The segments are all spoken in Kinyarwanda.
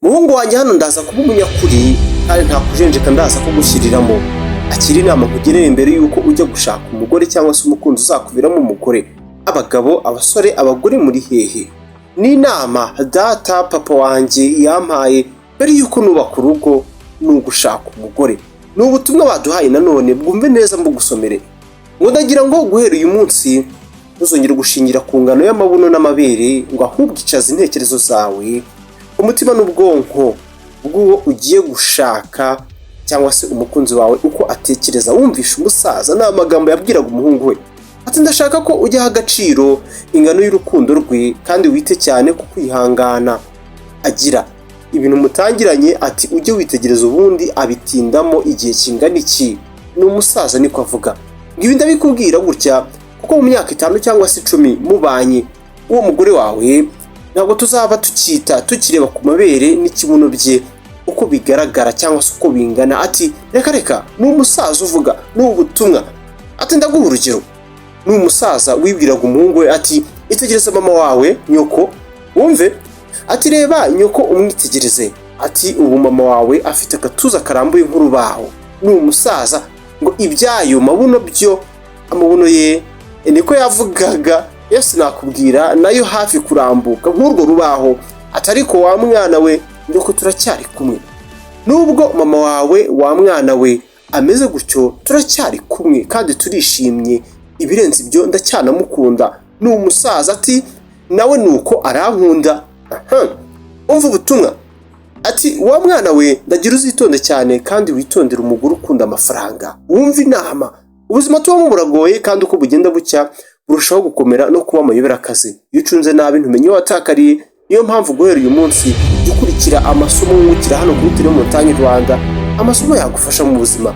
muhungu wanjye hano ndaza kuba umunyakuri kandi nta kujenjeka ndaza kugushyiriramo. Akiri inama nkugenera imbere yuko ujya gushaka umugore cyangwa se umukunzi uzakuviramo umugore. Abagabo, abasore, abagore muri hehe? Ni inama data papa wanjye yampaye mbere yuko nubaka urugo n'ugushaka umugore. Ni ubutumwa baduhaye nanone bwumve neza mbugusomere. Ngo ndagira ngo guhera uyu munsi ntuzongere gushingira ku ngano y'amabuno n'amabere, ngo ahubwo icaze intekerezo zawe umutima n'ubwonko bw'uwo ugiye gushaka cyangwa se umukunzi wawe uko atekereza. Wumvisha umusaza n'amagambo yabwiraga umuhungu we ati ndashaka ko ujyaho agaciro ingano y'urukundo rwe kandi wite cyane ku kwihangana agira. Ibintu mutangiranye ati ujye witegereza ubundi abitindamo igihe kingana iki. Ni umusaza niko avuga. Ngibi ndabikubwira gutya kuko mu myaka 5 cyangwa se 10 mubanye uwo mugore wawe ntabwo tuzaba tukireba ku mabere n'ikibuno bye uko bigaragara cyangwa se uko bingana. Ati reka ni umusaza uvuga n'ubutumwa. Ati ndaguha urugero. Ni umusaza wibwiraga umuhungu we ati itegereza mama wawe nyoko wumve. Ati reba nyoko umwitegereze. Ati ubu mama wawe afite agatuza karambuye nk'urubaho. Ni umusaza ngo ibyayo mabuno byo amabuno ye niko yavugaga. Yesu nakubwira nayo hafi kurambuka nk'urwo rubaho. Atariko wa mwana we ndiko turacyari kumwe. Nubwo mama wawe wa mwana we ameze gutyo turacyari kumwe kandi turishimye. Ibirenze ibyo ndacyanamukunda. Ni umusaza ati nawe nuko arankunda. Umva ubutumwa. Ati wa mwana we ndagira uzitonde cyane kandi witondera umugore ukunda amafaranga. Wumva inama. Ubuzima tubamo buragoye kandi uko bugenda bucya burushaho gukomera no kuba amayobera akazi. Iyo ucunze nabi ntumenye watakariye. Niyo mpamvu guhera uyu munsi dukurikira amasomo wungukira hano kuri Tele Montagne Rwanda. Amasomo yagufasha mu buzima.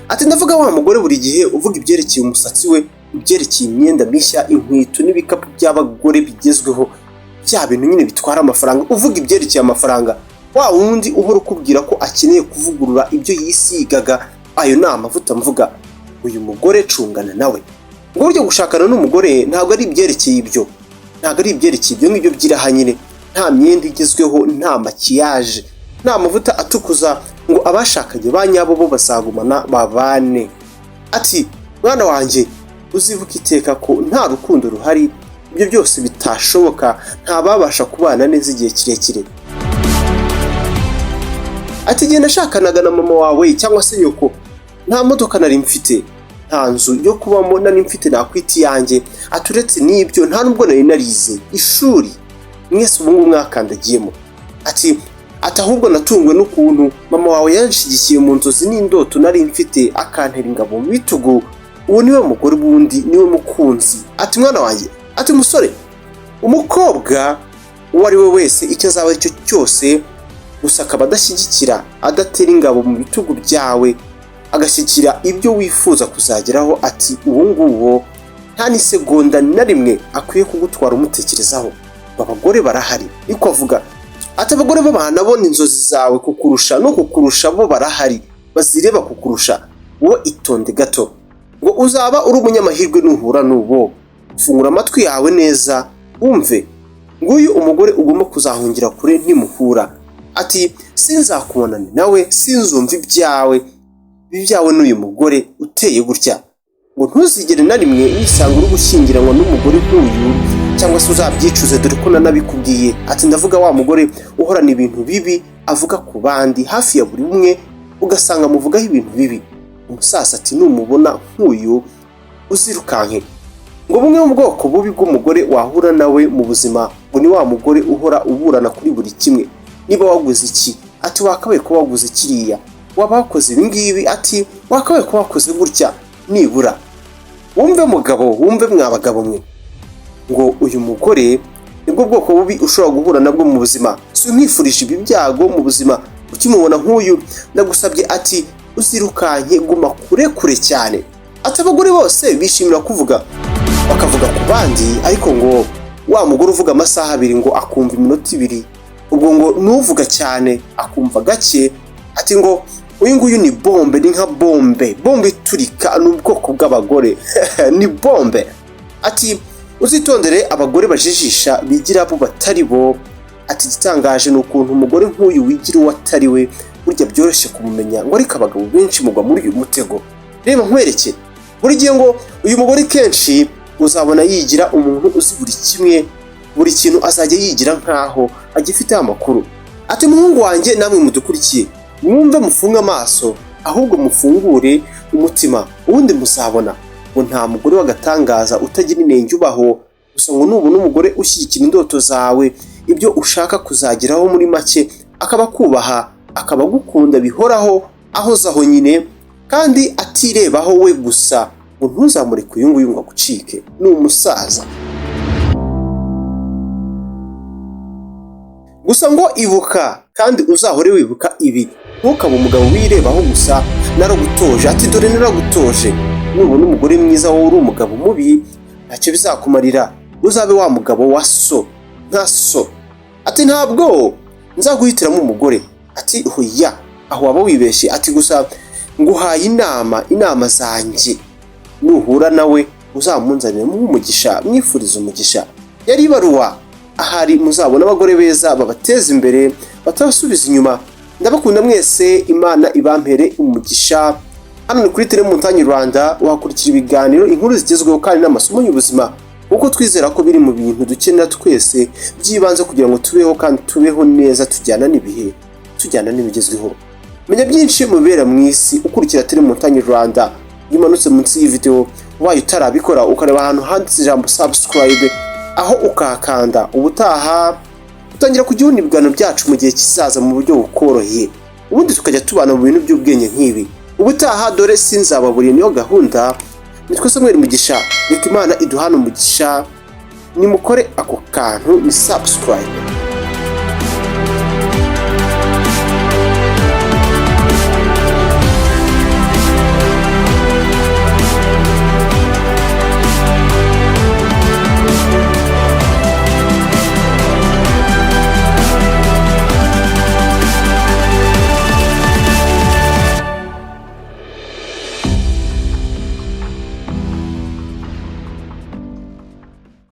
Ati ndavuga wa mugore buri gihe uvuga ibyerekeye umusatsi we, ibyerekeye imyenda mishya, inkweto n'ibikapu by'abagore bigezweho, bya bintu nyine bitwara amafaranga. Uvuga ibyerekeye amafaranga. Wa wundi uhora ukubwira ko akeneye kuvugurura ibyo yisigaga. Ayo ni amavuta mvuga. Uyu mugore cungana nawe. Ngo buryo gushakana n'umugore ntabwo ari ibyerekeye ibyo. Ntabwo ari ibyerekeye ibyo ngibyo byiraha nyine. Nta myenda igezweho, nta makiyaje, nta mavuta atukuza ngo abashakanye banyabo bo basagumana babane. Ati mwana wanjye uzivuka iteka ko nta rukundo ruhari. Ibyo byose bitashoboka. Nta babasha kubana neza igihe kirekire. Ati genda shakanaga na mama wawe cyangwa se nyoko. Nta modoka nari mfite, nta nzu yo kubamo nari mfite nakwiti yanjye. Aturetse n'ibyo nta nubwo nari narize ishuri mwese ubu ngubu mwakandagiyemo. Ati ahubwo natungwe n'ukuntu mama wawe yanshigikiye mu nzozi n'indoto nari mfite akantera ingabo mu bitugu. Uwo niwe mugore bundi niwe mukunzi. Ati mwana wanjye, ati musore, umukobwa uwo ari we wese icyo azaba icyo cyose gusa akaba adashyigikira, adatera ingabo mu bitugu byawe, agashyigikira ibyo wifuza kuzageraho. Ati uwo nguwo nta n'isegonda na rimwe akwiye kugutwara umutekerezaho. Abagore barahari niko avuga. Ati abagore bo bahanabona inzozi zawe kukurusha no kukurusha bo barahari bazireba kukurusha. Wowe itonde gato ngo uzaba uri umunyamahirwe nuhura n'ubo. Fungura amatwi yawe neza wumve. Nguyu umugore ugomba kuzahungira kure ntimuhura. Ati sinzakubonana nawe, sinzumva ibyawe n'uyu mugore uteye gutya. Ngo ntuzigere na rimwe wisanga uri gushyingiranwa n'umugore nk'uyu cyangwa se uzabyicuze dore ko nanabikubwiye. Ati ndavuga wa mugore uhorana ibintu bibi avuga ku bandi hafi ya buri umwe ugasanga muvugaho ibintu bibi. Umusaza ati numubona nk'uyu uzirukanke. Ngo bumwe mu bwoko bubi bw'umugore wahura nawe mu buzima ngo ni wa mugore uhora uburana kuri buri kimwe. Niba waguze iki? Ati wakabaye ko waguze kiriya. Waba wakoze ibi ngibi? Ati wakabaye ko wakoze gutya. Nibura wumve mugabo, wumve mwabagabo mwe, ngo uyu mugore nibwo bwoko bubi ushobora guhura nabwo mu buzima. Si umwifurije ibi byago mu buzima. Ukimubona nk'uyu ndagusabye ati uzirukanye, guma kure cyane. Ati abagore bose bishimira kuvuga bakavuga ku bandi, ariko ngo wa mugore uvuga amasaha 2 ngo akumva iminota 2, ubwo ngo nuvuga cyane akumva gake. Ati ngo uyu nguyu ni bombe, ni nka bombe iturika. N'ubwoko bw'abagore ni bombe. Ati uzitondere abagore bajijisha bigira bo batari bo. ati igitangaje ni ukuntu umugore nk'uyu wigira uwo atari we burya byoroshye kumumenya, ngo ariko abagabo benshi mugwa muri uyu mutego. Reba nkwereke, buri gihe ngo uyu mugore kenshi uzabona yigira umuntu uzi buri kimwe, buri kintu azajya yigira nkaho agifiteho amakuru. Ati muhungu wanjye namwe mudukurikiye, mwumve mufunge amaso ahubwo mufungure umutima, ubundi muzabona ngo nta mugore w'agatangaza utagira inenge ubaho, gusa ngo nubona umugore ushyigikira indoto zawe, ibyo ushaka kuzageraho muri make, akaba kubaha, akaba agukunda bihoraho, ahozaho nyine kandi atirebaho we gusa, ngo ntuzamureke uyu nguyu ngo agucike, ni umusaza. Gusa ngo ibuka kandi uzahore wibuka ibi, ntukabe umugabo wirebaho gusa, naragutoje, ati dore naragutoje. Nubona umugore mwiza wowe uri umugabo mubi, ntacyo bizakumarira, uzabe wa mugabo wa so, nka so. Ati ntabwo nzaguhitiramo umugore, ati hoya, aho waba wibeshye, ati gusa nguhaye inama zanjye, nuhura nawe uzamunzanire umugisha, mwifuriza umugisha. Yari ibaruwa, ahari muzabona abagore beza babateza imbere batabasubiza inyuma. Ndabakunda mwese, Imana ibampere umugisha. Hano ni kuri Telemontagne Rwanda, wakurikira ibiganiro, inkuru zigezweho kandi n'amasomo y'ubuzima, kuko twizera ko biri mu bintu dukenera twese byibanze kugira ngo tubeho kandi tubeho neza, tujyana n'ibihe, tujyana n'ibigezweho. Menya byinshi mu bibera mu isi ukurikira Telemontagne Rwanda. Iyo umanutse munsi y'iyi video ubaye utarabikora ukareba ahantu handitse ijambo subscribe, aho ukahakanda, ubutaha utangira kujya ubona ibiganiro byacu mu gihe kizaza mu buryo bukoroheye, ubundi tukajya tubana mu bintu by'ubwenge nk'ibi. Ubutaha dore sinzababuriye, niyo gahunda. Nitwe Samuel Mugisha, reka Imana iduhane umugisha, nimukore ako kantu ni subscribe.